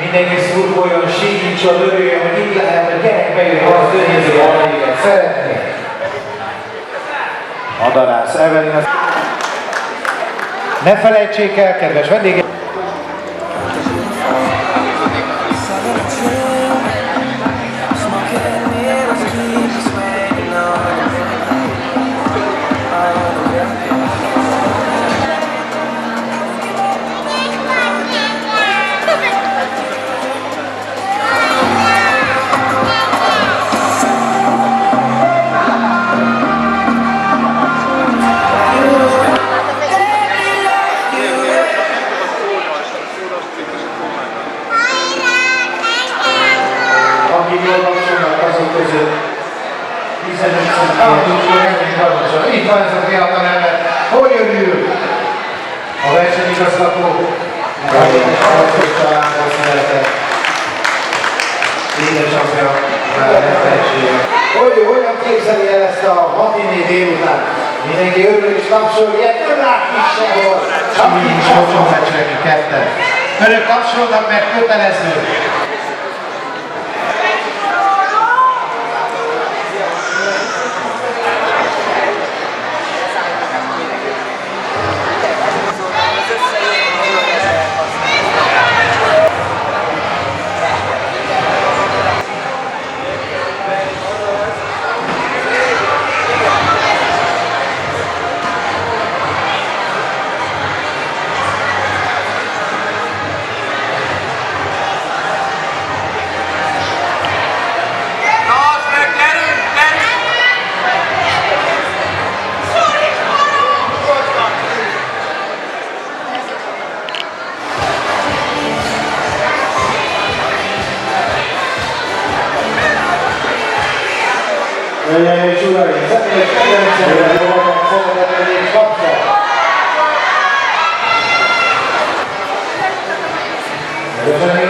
Mindenki szurkoljon, síkítson, örüljön, hogy itt lehet, hogy gyerek bejön, ha az környező valamiket szeretné. Adarász Evelina. Ne felejtsék el, kedves vendégek! Itt van ez a fiatal ember, hogy örül a versenyigazgató, a családhoz szeretett édesapja, felelőssége. Hogyan képzeli el ezt a matiné délután? Mindenki örül és tapsol, ilyet nem látni sehol. Csak így is fogom meccsegni ketten. Önök tapsolnak, mert kötelező. Hölgyeim és uraim, személyes kedvencemre voltak szeretetlenül kapcsán. Köszönöm,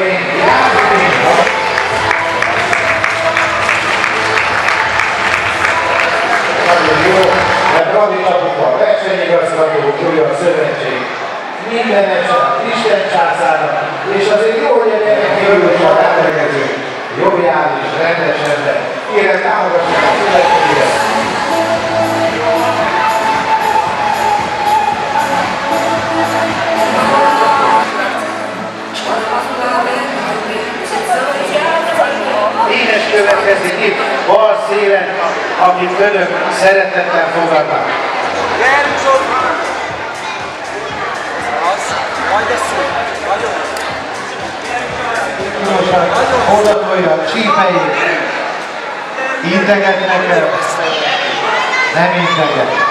nagyon jó, mert radikapukban versenyigazgató, Magyar Szövetség, minden eset, Isten császára, és azért jó, hogy a gyerek örülök a rámegező, jobbjális, rendes ember. Kérem, támogassák a születséget! Énes következik itt, bal szélen, akit önök szeretettel fogadnak. Odatolja, csípejét, integet nekem, nem integet.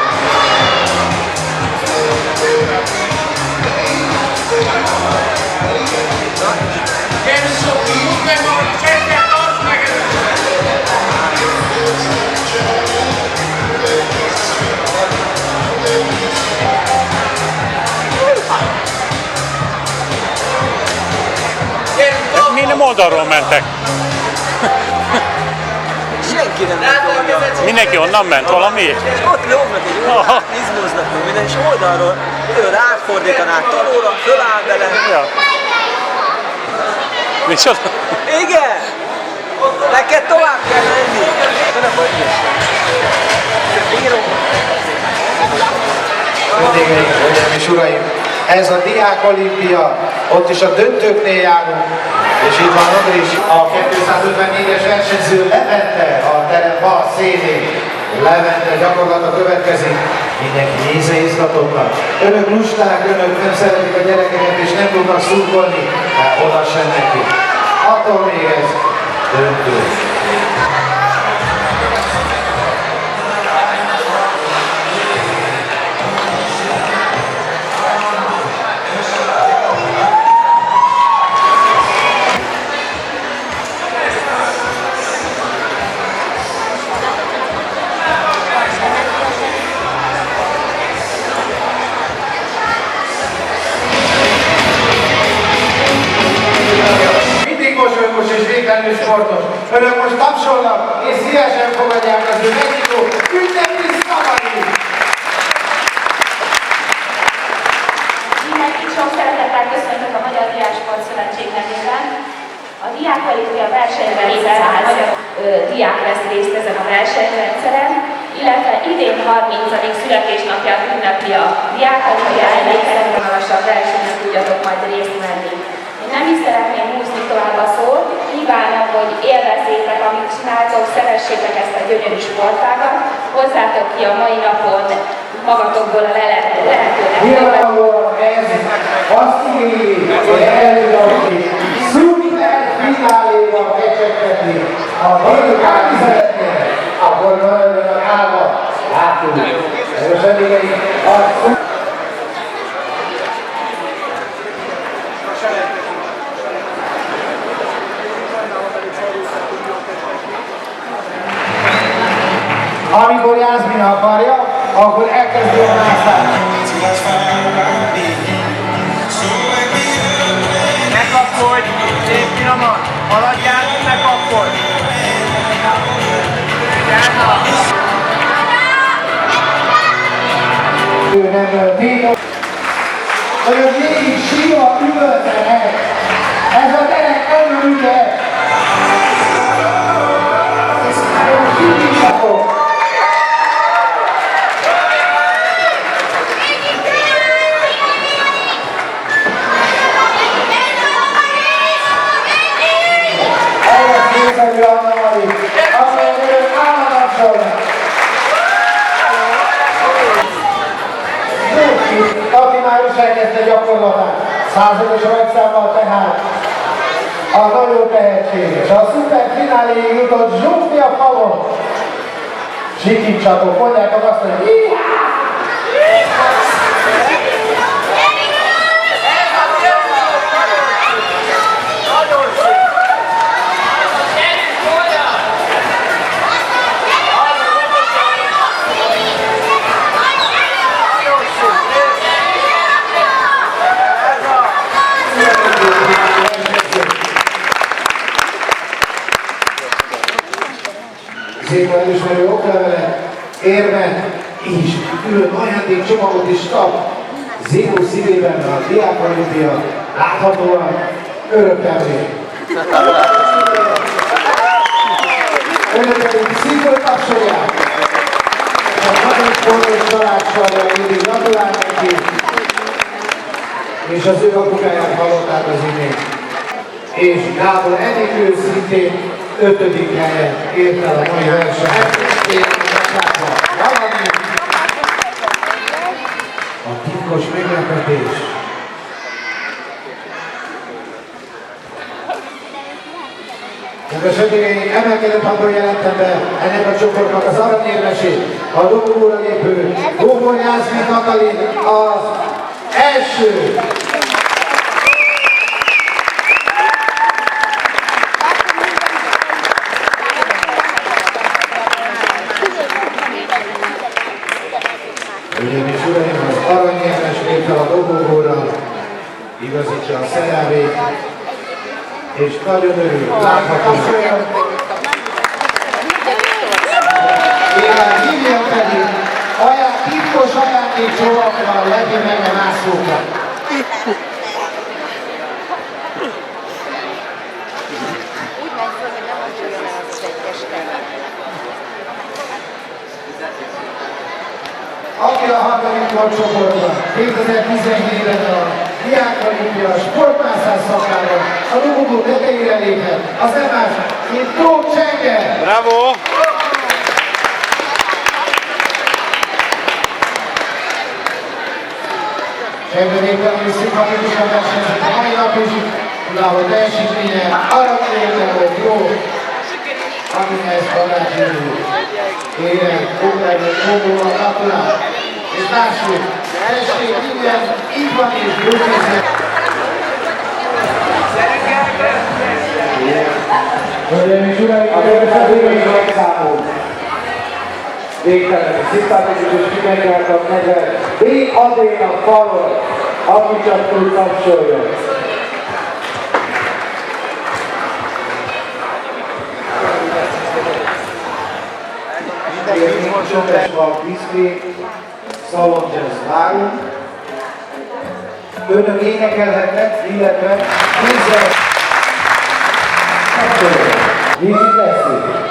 Mi nem oldalról mentek? Senki nem ment. Mindenki onnan ment valamiért? Ott lógnak egy oldalt, izmoznak meg minden, és oldalról ráfordítanák tolóra, föláll bele. Ja. Micsoda? Igen! Neked tovább kell menni. Nem vagy bírom. Hölgyeim és uraim, ez a Diák Olimpia, ott is a döntőknél járunk, és itt van Andris, a 254-es versenyző Levente, a terem bal szélén. Levente gyakorlata következik, mindenki nézze izgatottan. Önök lusták, önök nem szeretik a gyerekeket, és nem tudnak szurkolni, de oda sem neki. Attól még ez döntő. végtelenül sportos. Önök most tapsolnak, és szívesen fogadják az ő Mexikó ünnepi szavait! Mindenkit sok szeretettel köszöntök a Magyar Diáksport Szövetség nevében. versenyben száll magyar diák vesz részt ezen a versenyrendszeren, illetve idén 30. születésnapját ünnepli a diák, hogy emlékezzen magasabb versenyen tudjatok majd részt venni. Én nem is szeretném húzni tovább a szót, kívánom, hogy élvezzétek, amit csináltok, szeressétek ezt a gyönyörű sportágat, hozzátok ki a mai napon magatokból a lehetőleg. Nyilvánvalóan ez azt igényli, hogy előadni, szuper fináléval kecsegtetni. Ha valaki szeretné, akkor maradjanak állva, hátul. Most eddig amikor Jászmina akarja, akkor elkezdi a mászást. Ne kapkodj! Szép finoman! Haladjál, ne kapkodj! Ő nem tétos. Olyan végig síva üvöltenek. Ez a gyerek nagyon ügyes. Aki már is elkezdte gyakorlatát, 100-as rajtszámmal tehát a nagyon tehetséges. A szuper fináléig jutott Zsófia Pavon. Sikítsatok, mondjátok azt, hogy szépen elismerő oklevelet, érmet és külön ajándékcsomagot is kap. Zéro szívében a Diák Olimpia láthatóan örökkelmény. Önök pedig szívből tapsolják. A nagyon fontos családsorra mindig gratulál neki, és az ő apukáját hallották az imént. És Gábor enélkül szintén 5. helyen ért el a mai versenyt. Valami a titkos meglepetés. Kedves vendégeink, emelkedett hangon jelentem be ennek a csoportnak az aranyérmesét, a dobogóra lépő Góbor Jászmin Katalin az első. Hölgyeim és uraim, az aranyérmes lép fel a dobogóra, igazítsa a szerelvét, és nagyon örül, látható. Én hívjam pedig titkos ajándékcsomagokkal legyen meg a mászókat. Úgy megy föl, hogy nem mosoljon el az egyes terület. Aki a harmadik csoportban 2017-ben a Diák Olimpia sportmászás szakában a dobogó tetejére lépett, az nem más, mint Tóth Csenger. Bravo! Csenger végtelenül szimpatikusan versenyzik a mai nap is, tudáló teljesítménye, aranyérme volt jó, amihez barátjövő. Éren, Kóbrágyon, gratulál, és lássuk, tessék, igen, így van és bőkészek. Hölgyeim és uraim, a következő rajtszámú. Végtelenül szimpatikus és kimenkelt neve D. Adéna Falon, aki csak tud tapsoljon. Mindenki van Kriszti, Salon Jazz várunk. Önök énekelhetnek, illetve kézzel kapcsolódnak. Vízi Kreszti.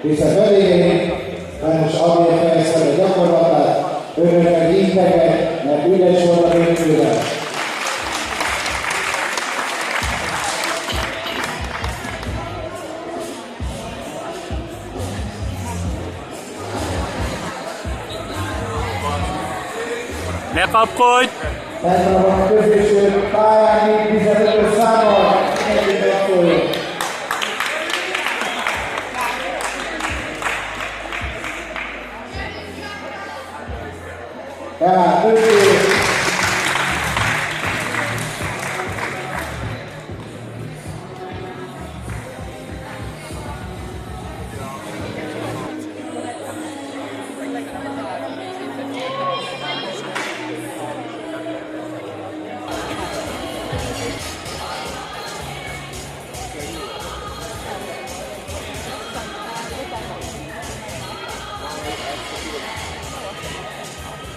Viszont elérni, mert most azért fejeztem a gyakorlatát, önök meg integet, mert ügyes volt a végülre. Ne kapkodj! Ez a közéső pályán 15-ös számmal együtt megszóljuk. Tehát 5 év.